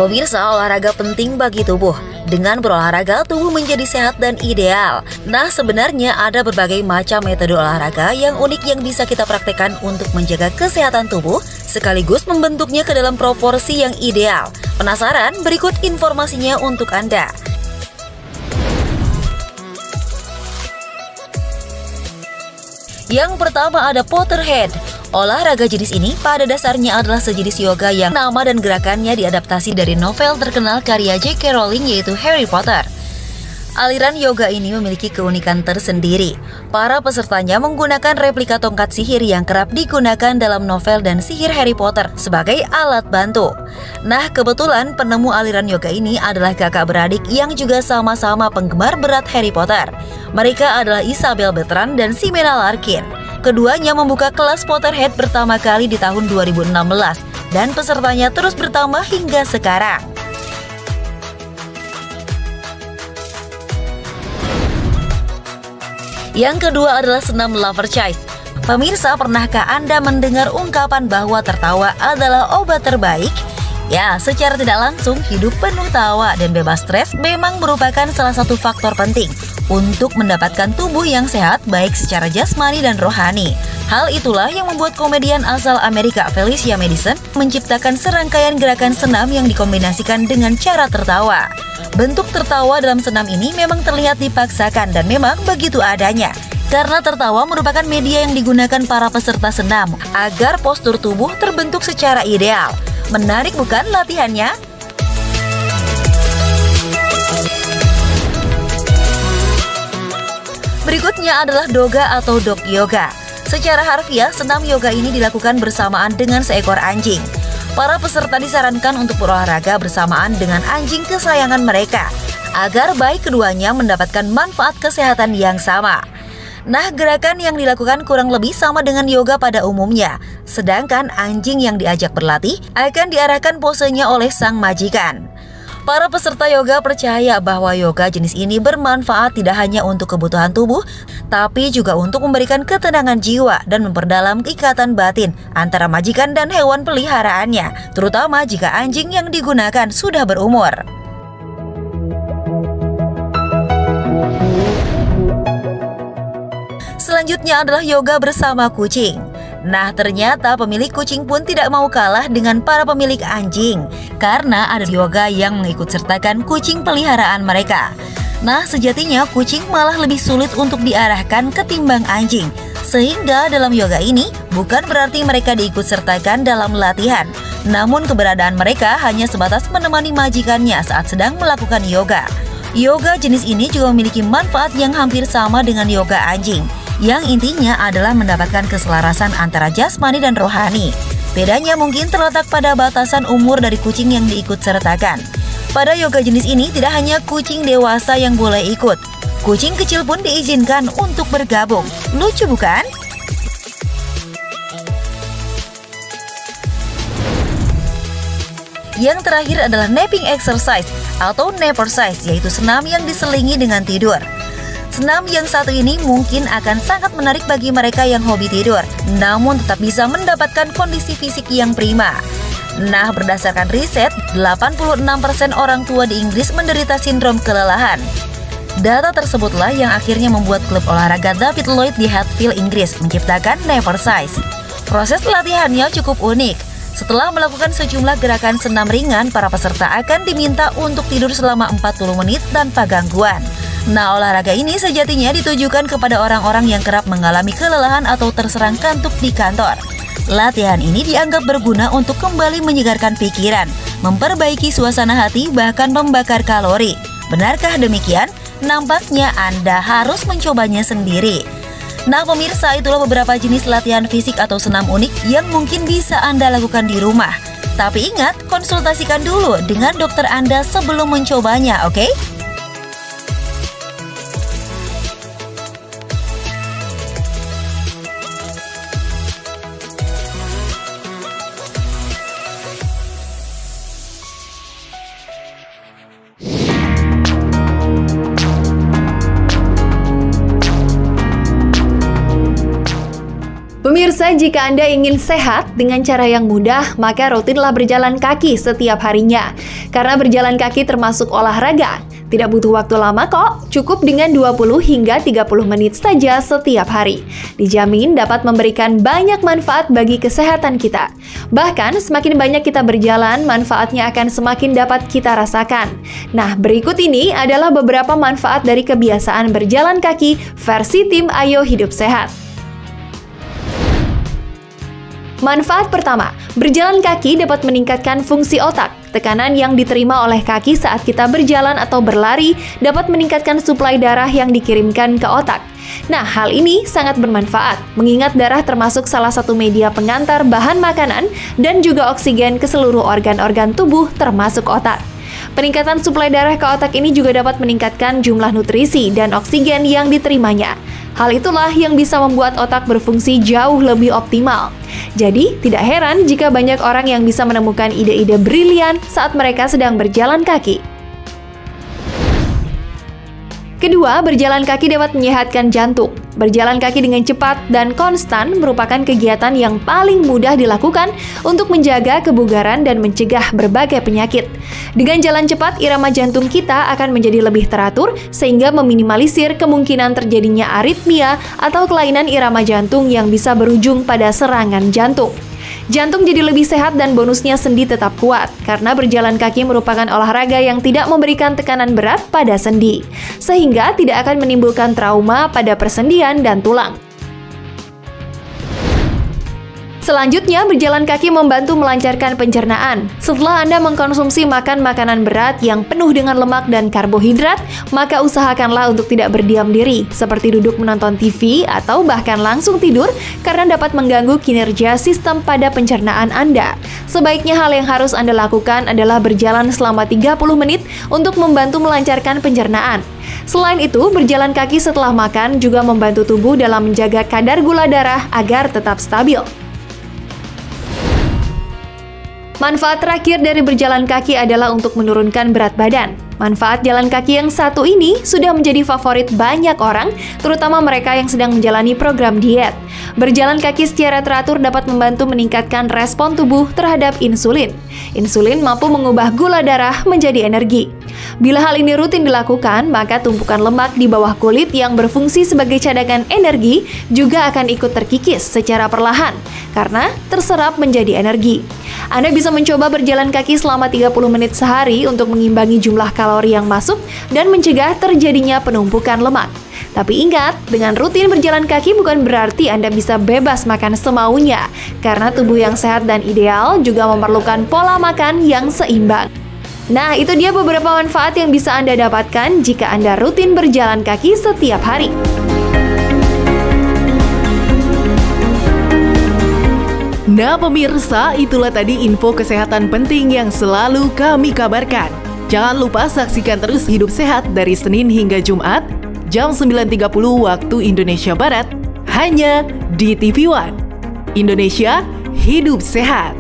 Pemirsa, olahraga penting bagi tubuh. Dengan berolahraga, tubuh menjadi sehat dan ideal. Nah, sebenarnya ada berbagai macam metode olahraga yang unik yang bisa kita praktekkan untuk menjaga kesehatan tubuh, sekaligus membentuknya ke dalam proporsi yang ideal. Penasaran? Berikut informasinya untuk Anda. Yang pertama ada Potterhead. Olahraga jenis ini pada dasarnya adalah sejenis yoga yang nama dan gerakannya diadaptasi dari novel terkenal karya J.K. Rowling yaitu Harry Potter. Aliran yoga ini memiliki keunikan tersendiri. Para pesertanya menggunakan replika tongkat sihir yang kerap digunakan dalam novel dan sihir Harry Potter sebagai alat bantu. Nah, kebetulan penemu aliran yoga ini adalah kakak beradik yang juga sama-sama penggemar berat Harry Potter. Mereka adalah Isabel Bertrand dan Ximena Larkin. Keduanya membuka kelas Potterhead pertama kali di tahun 2016 dan pesertanya terus bertambah hingga sekarang. Yang kedua adalah senam Loverchild. Pemirsa, pernahkah Anda mendengar ungkapan bahwa tertawa adalah obat terbaik? Ya, secara tidak langsung hidup penuh tawa dan bebas stres memang merupakan salah satu faktor penting untuk mendapatkan tubuh yang sehat baik secara jasmani dan rohani. Hal itulah yang membuat komedian asal Amerika Felicia Madison menciptakan serangkaian gerakan senam yang dikombinasikan dengan cara tertawa. Bentuk tertawa dalam senam ini memang terlihat dipaksakan dan memang begitu adanya. Karena tertawa merupakan media yang digunakan para peserta senam agar postur tubuh terbentuk secara ideal. Menarik bukan latihannya? Berikutnya adalah doga atau dog yoga. Secara harfiah, senam yoga ini dilakukan bersamaan dengan seekor anjing. Para peserta disarankan untuk berolahraga bersamaan dengan anjing kesayangan mereka, agar baik keduanya mendapatkan manfaat kesehatan yang sama. Nah, gerakan yang dilakukan kurang lebih sama dengan yoga pada umumnya. Sedangkan anjing yang diajak berlatih akan diarahkan posenya oleh sang majikan. Para peserta yoga percaya bahwa yoga jenis ini bermanfaat tidak hanya untuk kebutuhan tubuh, tapi juga untuk memberikan ketenangan jiwa dan memperdalam ikatan batin antara majikan dan hewan peliharaannya, terutama jika anjing yang digunakan sudah berumur. Selanjutnya adalah yoga bersama kucing. Nah, ternyata pemilik kucing pun tidak mau kalah dengan para pemilik anjing, karena ada yoga yang mengikut sertakan kucing peliharaan mereka. Nah, sejatinya kucing malah lebih sulit untuk diarahkan ketimbang anjing. Sehingga dalam yoga ini bukan berarti mereka diikut sertakan dalam latihan, namun keberadaan mereka hanya sebatas menemani majikannya saat sedang melakukan yoga. Yoga jenis ini juga memiliki manfaat yang hampir sama dengan yoga anjing, yang intinya adalah mendapatkan keselarasan antara jasmani dan rohani. Bedanya mungkin terletak pada batasan umur dari kucing yang diikut sertakan. Pada yoga jenis ini tidak hanya kucing dewasa yang boleh ikut, kucing kecil pun diizinkan untuk bergabung. Lucu bukan? Yang terakhir adalah napping exercise atau nappercise, yaitu senam yang diselingi dengan tidur. Senam yang satu ini mungkin akan sangat menarik bagi mereka yang hobi tidur, namun tetap bisa mendapatkan kondisi fisik yang prima. Nah, berdasarkan riset, 86% orang tua di Inggris menderita sindrom kelelahan. Data tersebutlah yang akhirnya membuat klub olahraga David Lloyd di Hatfield, Inggris menciptakan nappercise. Proses latihannya cukup unik. Setelah melakukan sejumlah gerakan senam ringan, para peserta akan diminta untuk tidur selama 40 menit tanpa gangguan. Nah, olahraga ini sejatinya ditujukan kepada orang-orang yang kerap mengalami kelelahan atau terserang kantuk di kantor. Latihan ini dianggap berguna untuk kembali menyegarkan pikiran, memperbaiki suasana hati, bahkan membakar kalori. Benarkah demikian? Nampaknya Anda harus mencobanya sendiri. Nah, pemirsa, itulah beberapa jenis latihan fisik atau senam unik yang mungkin bisa Anda lakukan di rumah. Tapi ingat, konsultasikan dulu dengan dokter Anda sebelum mencobanya, oke? jika Anda ingin sehat dengan cara yang mudah, maka rutinlah berjalan kaki setiap harinya. Karena berjalan kaki termasuk olahraga. Tidak butuh waktu lama kok, cukup dengan 20 hingga 30 menit saja setiap hari. Dijamin dapat memberikan banyak manfaat bagi kesehatan kita. Bahkan, semakin banyak kita berjalan, manfaatnya akan semakin dapat kita rasakan. Nah, berikut ini adalah beberapa manfaat dari kebiasaan berjalan kaki versi tim Ayo Hidup Sehat. Manfaat pertama, berjalan kaki dapat meningkatkan fungsi otak. Tekanan yang diterima oleh kaki saat kita berjalan atau berlari dapat meningkatkan suplai darah yang dikirimkan ke otak. Nah, hal ini sangat bermanfaat, mengingat darah termasuk salah satu media pengantar bahan makanan dan juga oksigen ke seluruh organ-organ tubuh termasuk otak. Peningkatan suplai darah ke otak ini juga dapat meningkatkan jumlah nutrisi dan oksigen yang diterimanya. Hal itulah yang bisa membuat otak berfungsi jauh lebih optimal. Jadi, tidak heran jika banyak orang yang bisa menemukan ide-ide brilian saat mereka sedang berjalan kaki. Kedua, berjalan kaki dapat menyehatkan jantung. Berjalan kaki dengan cepat dan konstan merupakan kegiatan yang paling mudah dilakukan untuk menjaga kebugaran dan mencegah berbagai penyakit. Dengan jalan cepat, irama jantung kita akan menjadi lebih teratur sehingga meminimalisir kemungkinan terjadinya aritmia atau kelainan irama jantung yang bisa berujung pada serangan jantung. Jantung jadi lebih sehat dan bonusnya sendi tetap kuat, karena berjalan kaki merupakan olahraga yang tidak memberikan tekanan berat pada sendi, sehingga tidak akan menimbulkan trauma pada persendian dan tulang. Selanjutnya, berjalan kaki membantu melancarkan pencernaan. Setelah Anda mengkonsumsi makanan berat yang penuh dengan lemak dan karbohidrat, maka usahakanlah untuk tidak berdiam diri, seperti duduk menonton TV atau bahkan langsung tidur, karena dapat mengganggu kinerja sistem pada pencernaan Anda. Sebaiknya hal yang harus Anda lakukan adalah berjalan selama 30 menit untuk membantu melancarkan pencernaan. Selain itu, berjalan kaki setelah makan juga membantu tubuh dalam menjaga kadar gula darah agar tetap stabil. Manfaat terakhir dari berjalan kaki adalah untuk menurunkan berat badan. Manfaat jalan kaki yang satu ini sudah menjadi favorit banyak orang, terutama mereka yang sedang menjalani program diet. Berjalan kaki secara teratur dapat membantu meningkatkan respon tubuh terhadap insulin. Insulin mampu mengubah gula darah menjadi energi. Bila hal ini rutin dilakukan, maka tumpukan lemak di bawah kulit yang berfungsi sebagai cadangan energi juga akan ikut terkikis secara perlahan, karena terserap menjadi energi. Anda bisa mencoba berjalan kaki selama 30 menit sehari untuk mengimbangi jumlah kalori yang masuk dan mencegah terjadinya penumpukan lemak. Tapi ingat, dengan rutin berjalan kaki bukan berarti Anda bisa bebas makan semaunya, karena tubuh yang sehat dan ideal juga memerlukan pola makan yang seimbang. Nah, itu dia beberapa manfaat yang bisa Anda dapatkan jika Anda rutin berjalan kaki setiap hari. Nah pemirsa, itulah tadi info kesehatan penting yang selalu kami kabarkan. Jangan lupa saksikan terus Hidup Sehat dari Senin hingga Jumat, jam 9.30 waktu Indonesia Barat, hanya di TV One. Indonesia Hidup Sehat.